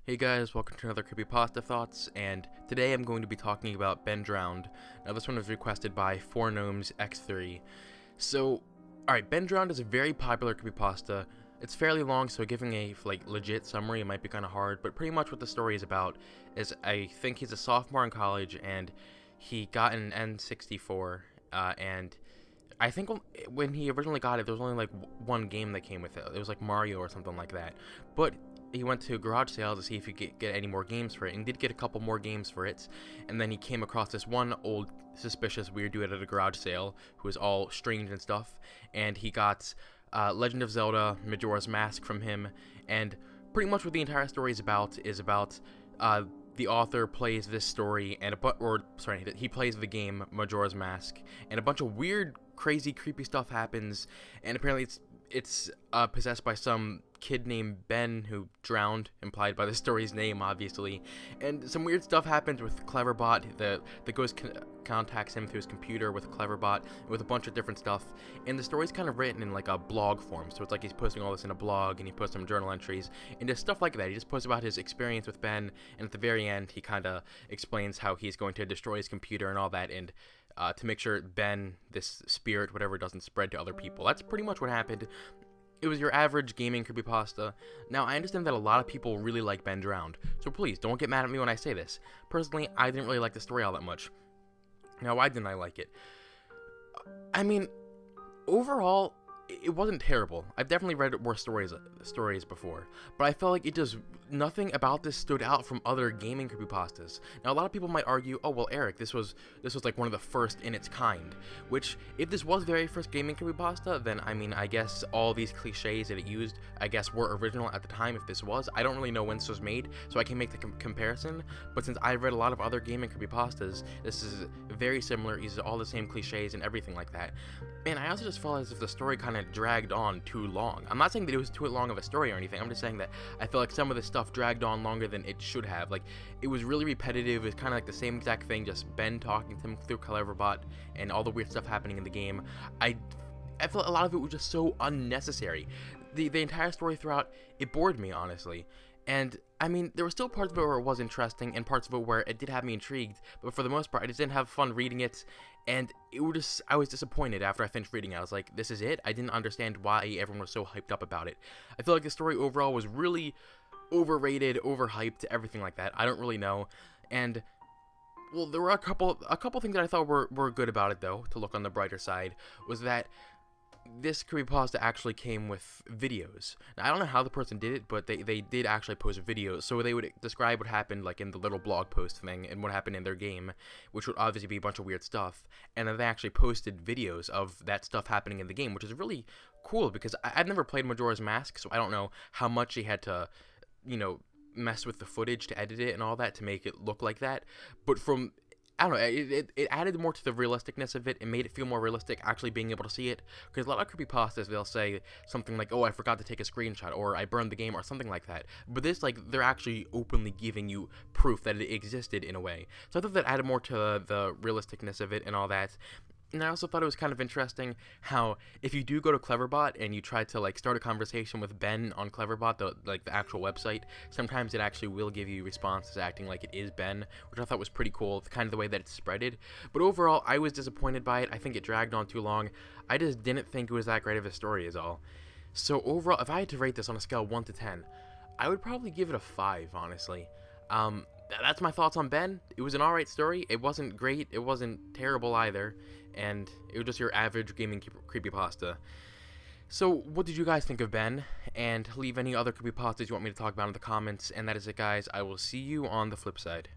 Hey guys, welcome to another CreepyPasta Thoughts, and today I'm going to be talking about Ben Drowned. Now this one was requested by 4gnomes X3. So, alright, Ben Drowned is a very popular creepypasta. It's fairly long, so giving a legit summary might be kind of hard, but pretty much what the story is about is I think he's a sophomore in college, and he got an N64, and I think when he originally got it, there was only like one game that came with it. It was like Mario or something like that. But he went to a garage sale to see if he could get any more games for it, and did get a couple more games for it. And then he came across this one old, suspicious, weird dude at a garage sale who was all strange and stuff. And he got Legend of Zelda Majora's Mask from him. And pretty much what the entire story is about the author plays this story and he plays the game Majora's Mask, and a bunch of weird, crazy, creepy stuff happens, and apparently it's possessed by some kid named Ben who drowned, implied by the story's name, obviously. And some weird stuff happens with Cleverbot. The ghost contacts him through his computer with Cleverbot, with a bunch of different stuff. And the story's kind of written in like a blog form, so it's like he's posting all this in a blog, and he posts some journal entries, and just stuff like that. He just posts about his experience with Ben, and at the very end, he kind of explains how he's going to destroy his computer and all that, and to make sure Ben, this spirit, whatever, doesn't spread to other people. That's pretty much what happened. It was your average gaming creepypasta. Now, I understand that a lot of people really like Ben Drowned, so please, don't get mad at me when I say this. Personally, I didn't really like the story all that much. Now, why didn't I like it? I mean, overall, it wasn't terrible. I've definitely read worse stories before, but I felt like nothing about this stood out from other gaming creepypastas. Now, a lot of people might argue, oh well, Eric, this was like one of the first in its kind. Which, if this was the very first gaming creepypasta, then I mean, I guess all these cliches that it used, I guess, were original at the time. If this was, I don't really know when this was made, so I can make the comparison. But since I've read a lot of other gaming creepypastas, this is very similar. Uses all the same cliches and everything like that. And I also just felt as if the story kind of dragged on too long. I'm not saying that it was too long of a story or anything. I'm just saying that I feel like some of the stuff dragged on longer than it should have. Like, it was really repetitive. It's kind of like the same exact thing, just Ben talking to him through Cleverbot and all the weird stuff happening in the game. I felt a lot of it was just so unnecessary. The entire story throughout, it bored me, honestly. And, I mean, there were still parts of it where it was interesting, and parts of it where it did have me intrigued, but for the most part, I just didn't have fun reading it, and I was disappointed after I finished reading it. I was like, this is it? I didn't understand why everyone was so hyped up about it. I feel like the story overall was really overrated, overhyped, everything like that. I don't really know, and, well, there were a couple things that I thought were good about it, though, to look on the brighter side, was that this creepypasta actually came with videos. Now, I don't know how the person did it, but they did actually post videos, so they would describe what happened, like, in the little blog post thing, and what happened in their game, which would obviously be a bunch of weird stuff, and then they actually posted videos of that stuff happening in the game, which is really cool, because I've never played Majora's Mask, so I don't know how much he had to, mess with the footage to edit it and all that to make it look like that, but I don't know, it added more to the realisticness of it. It made it feel more realistic actually being able to see it, because a lot of creepypastas, they'll say something like, oh, I forgot to take a screenshot, or I burned the game, or something like that. But this, like, they're actually openly giving you proof that it existed in a way. So I thought that added more to the realisticness of it and all that. And I also thought it was kind of interesting how if you do go to Cleverbot and you try to, like, start a conversation with Ben on Cleverbot, the actual website, sometimes it actually will give you responses acting like it is Ben, which I thought was pretty cool, kind of the way that it's spreaded. But overall, I was disappointed by it. I think it dragged on too long. I just didn't think it was that great of a story is all. So overall, if I had to rate this on a scale of 1 to 10, I would probably give it a 5, honestly. That's my thoughts on Ben. It was an alright story. It wasn't great. It wasn't terrible either. And it was just your average gaming creepypasta. So, what did you guys think of Ben? And leave any other creepypastas you want me to talk about in the comments. And that is it, guys. I will see you on the flip side.